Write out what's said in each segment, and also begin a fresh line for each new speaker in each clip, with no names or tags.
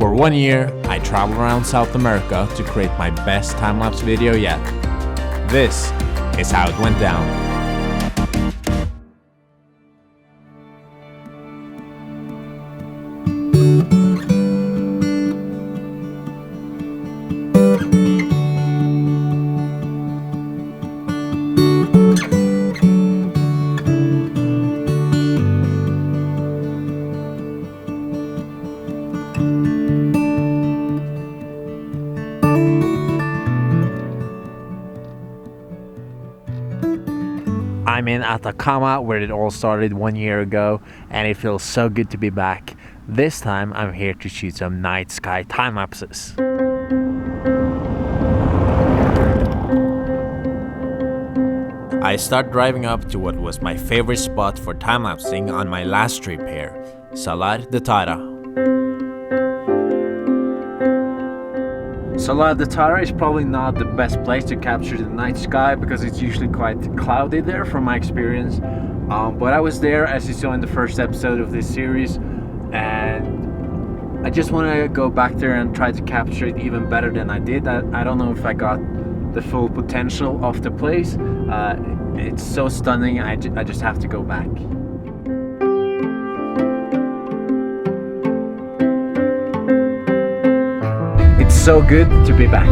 For 1 year, I traveled around South America to create my best time-lapse video yet. This is how it went down. I'm in Atacama, where it all started 1 year ago, and it feels so good to be back. This time I'm here to shoot some night sky time lapses. I start driving up to what was my favorite spot for time lapsing on my last trip here, Salar de Tara. Salar de Tara is probably not the best place to capture the night sky because it's usually quite cloudy there from my experience. But I was there, as you saw in the first episode of this series, and I just want to go back there and try to capture it even better than I did. I don't know if I got the full potential of the place. It's so stunning, I just have to go back. It's so good to be back.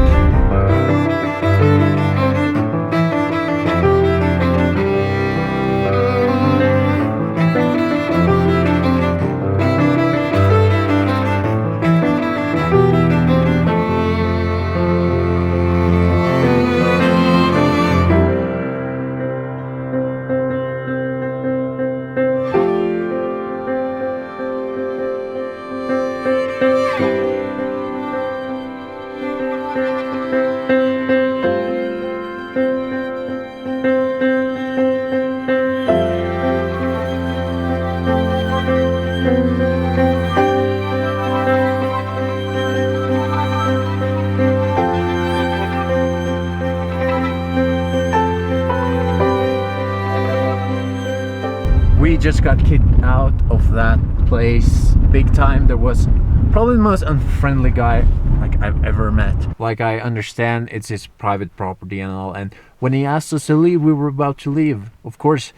We just got kicked out of that place big time. There was probably the most unfriendly guy like I've ever met. Like, I understand it's his private property and all, and when he asked us to leave, we were about to leave, of course.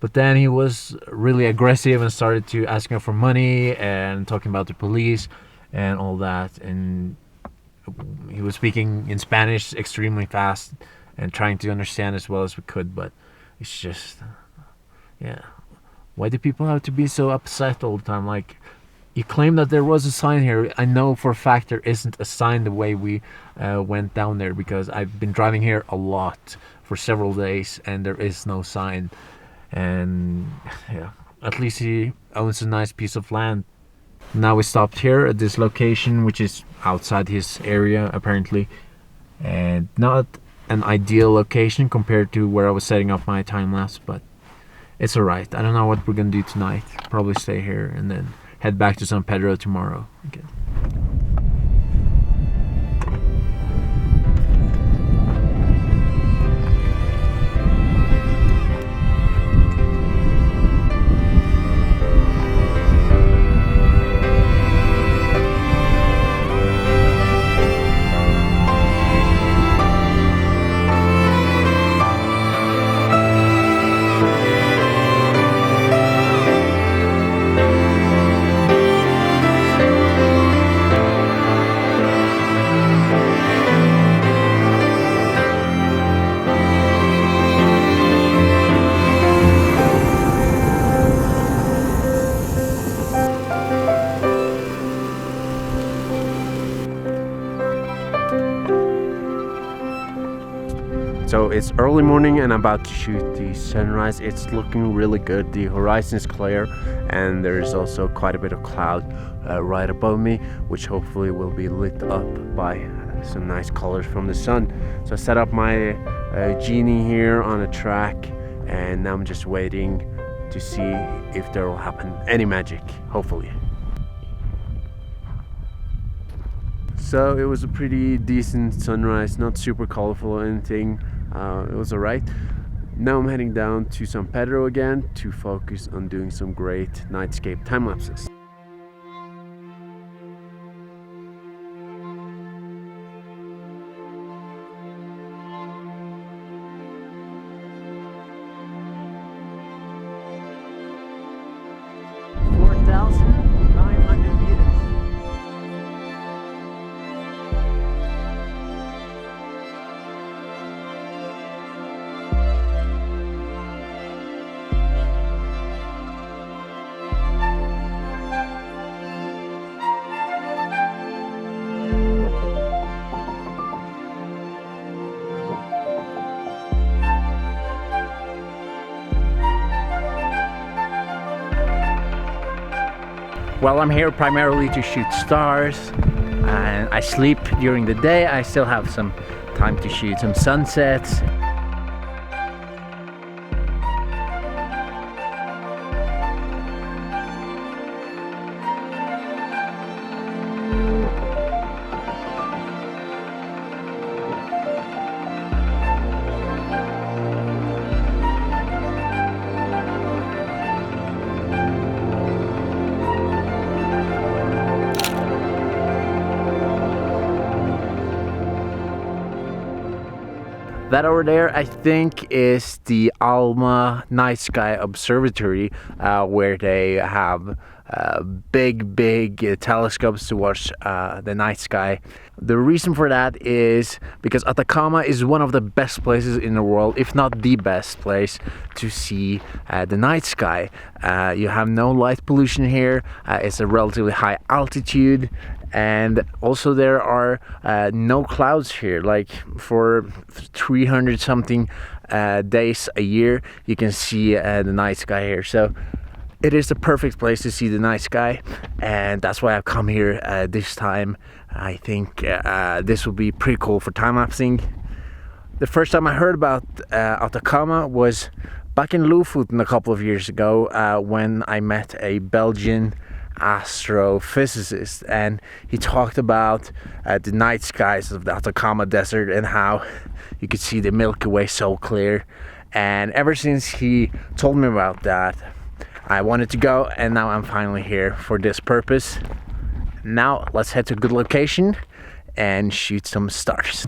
But then he was really aggressive and started to asking for money and talking about the police and all that, and he was speaking in Spanish extremely fast and trying to understand as well as we could. But it's just, yeah, why do people have to be so upset all the time? Like, you claim that there was a sign here. I know for a fact there isn't a sign the way we went down there, because I've been driving here a lot for several days and there is no sign. And yeah, at least he owns a nice piece of land. Now we stopped here at this location, which is outside his area apparently, and not an ideal location compared to where I was setting up my time lapse, but it's alright. I don't know what we're gonna do tonight. Probably stay here and then head back to San Pedro tomorrow. Okay. So it's early morning and I'm about to shoot the sunrise. It's looking really good. The horizon is clear and there is also quite a bit of cloud right above me, which hopefully will be lit up by some nice colors from the sun. So I set up my genie here on a track and now I'm just waiting to see if there will happen any magic, hopefully. So it was a pretty decent sunrise, not super colorful or anything. It was alright. Now I'm heading down to San Pedro again to focus on doing some great nightscape time lapses. Well, I'm here primarily to shoot stars, and I sleep during the day. I still have some time to shoot some sunsets. That over there, I think, is the Alma Night Sky Observatory, where they have big telescopes to watch the night sky. The reason for that is because Atacama is one of the best places in the world, if not the best place, to see the night sky. You have no light pollution here. It's a relatively high altitude. And also there are no clouds here. Like for 300 something days a year, you can see the night sky here. So it is the perfect place to see the night sky, and that's why I've come here this time. I think this will be pretty cool for time-lapsing. The first time I heard about Atacama was back in Lofoten a couple of years ago, when I met a Belgian astrophysicist, and he talked about the night skies of the Atacama desert and how you could see the Milky Way so clear. And ever since he told me about that, I wanted to go, and now I'm finally here for this purpose. Now let's head to a good location and shoot some stars.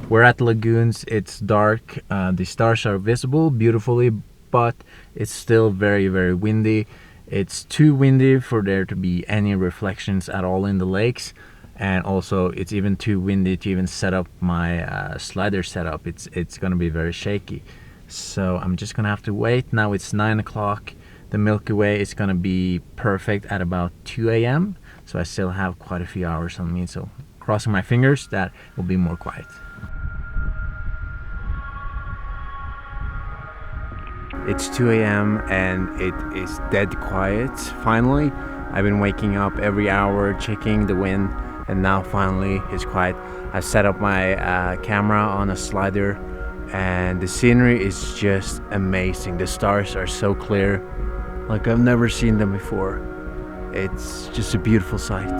We're at the lagoons. It's dark. The stars are visible beautifully, but it's still very windy. It's too windy for there to be any reflections at all in the lakes, and also it's even too windy to even set up my slider setup. It's gonna be very shaky, so I'm just gonna have to wait. Now it's 9 o'clock. The Milky Way is gonna be perfect at about 2 a.m. so I still have quite a few hours on me, so crossing my fingers that it will be more quiet. It's 2 a.m. and it is dead quiet. Finally, I've been waking up every hour, checking the wind, and now finally it's quiet. I've set up my camera on a slider, and the scenery is just amazing. The stars are so clear, like I've never seen them before. It's just a beautiful sight.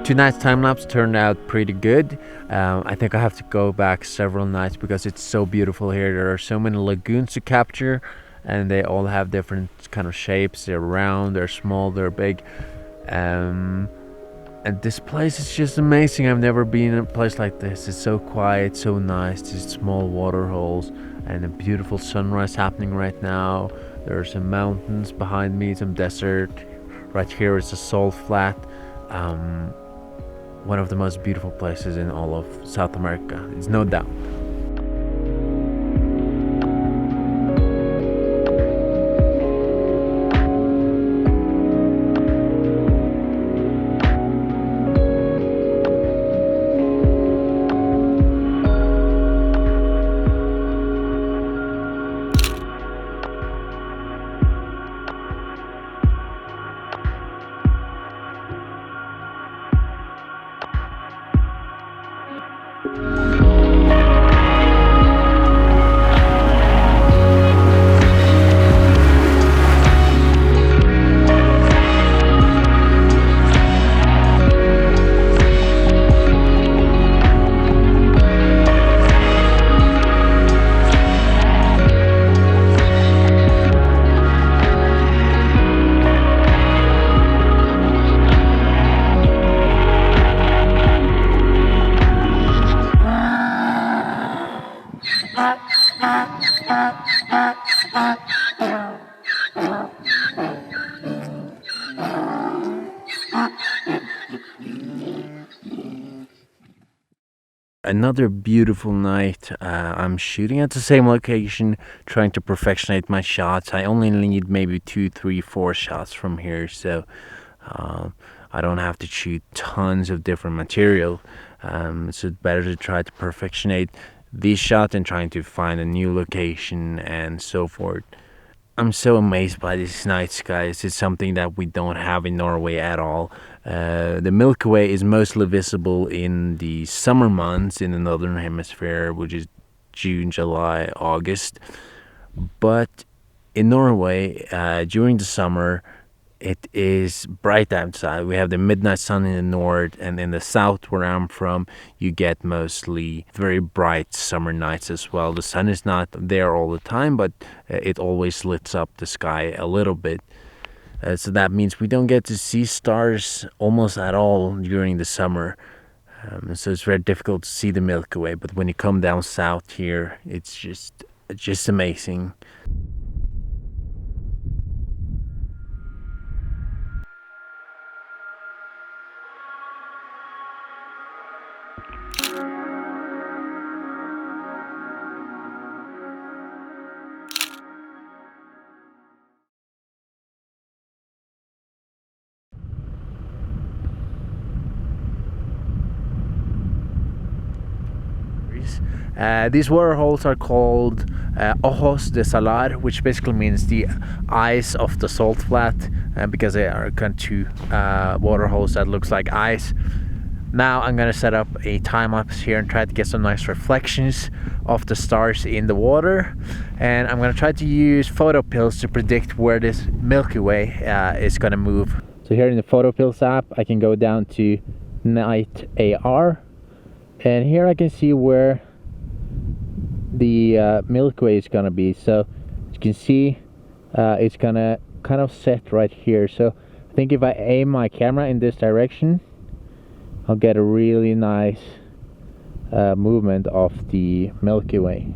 Tonight's time-lapse turned out pretty good. I think I have to go back several nights because it's so beautiful here. There are so many lagoons to capture, and they all have different kind of shapes. They're round, they're small, they're big. And this place is just amazing. I've never been in a place like this. It's so quiet, so nice. These small water holes and a beautiful sunrise happening right now. There are some mountains behind me, some desert. Right here is a salt flat. One of the most beautiful places in all of South America, it's no doubt. Another beautiful night. I'm shooting at the same location, trying to perfectionate my shots. I only need maybe 2, 3, 4 shots from here, so I don't have to shoot tons of different material. So it's better to try to perfectionate this shot and trying to find a new location and so forth. I'm so amazed by these night skies. It's something that we don't have in Norway at all. The Milky Way is mostly visible in the summer months in the northern hemisphere, which is June, July, August. But in Norway, during the summer, it is bright outside. We have the midnight sun in the north, and in the south where I'm from, you get mostly very bright summer nights as well. The sun is not there all the time, but it always lights up the sky a little bit. So that means we don't get to see stars almost at all during the summer. So it's very difficult to see the Milky Way. But when you come down south here, it's just amazing. These water holes are called ojos de salar, which basically means the eyes of the salt flat, because they are kind of two water holes that looks like eyes. Now I'm gonna set up a time-lapse here and try to get some nice reflections of the stars in the water, and I'm gonna try to use photo pills to predict where this Milky Way is gonna move. So here in the photo pills app, I can go down to night AR, and here I can see where the Milky Way is gonna be. So you can see it's gonna kind of set right here. So I think if I aim my camera in this direction, I'll get a really nice movement of the Milky Way.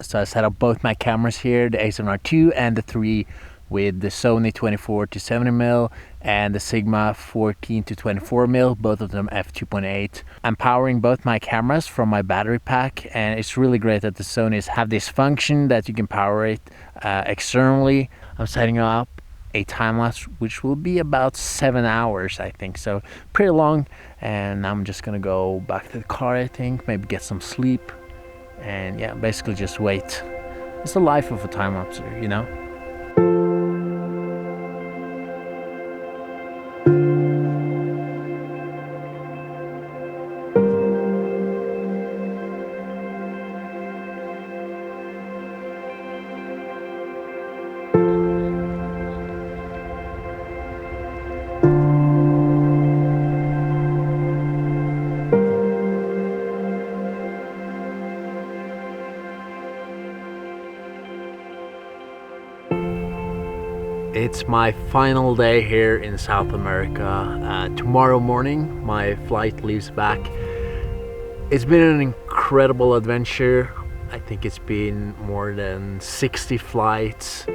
So I set up both my cameras here, the A7R II and the 3 with the Sony 24 to 70mm and the Sigma 14 to 24mm, both of them f2.8. I'm powering both my cameras from my battery pack, and it's really great that the Sonys have this function that you can power it externally. I'm setting up a time-lapse which will be about 7 hours, I think, so pretty long, and I'm just gonna go back to the car, I think, maybe get some sleep, and yeah, basically just wait. It's the life of a time-lapser, you know. It's my final day here in South America. Tomorrow morning my flight leaves back. It's been an incredible adventure. I think it's been more than 60 flights,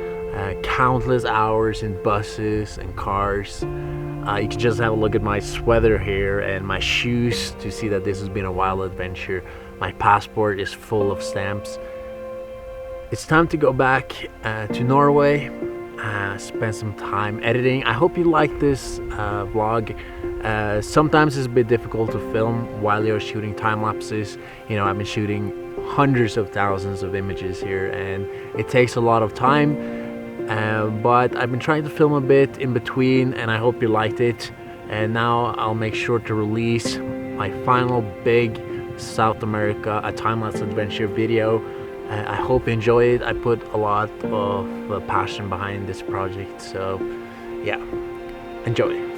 countless hours in buses and cars. You can just have a look at my sweater here and my shoes to see that this has been a wild adventure. My passport is full of stamps. It's time to go back to Norway. Spend some time editing. I hope you like this vlog. Sometimes it's a bit difficult to film while you're shooting time lapses. You know, I've been shooting hundreds of thousands of images here, and it takes a lot of time, but I've been trying to film a bit in between, and I hope you liked it. And now I'll make sure to release my final big South America a time-lapse adventure video. I hope you enjoy it. I put a lot of passion behind this project, so yeah, enjoy.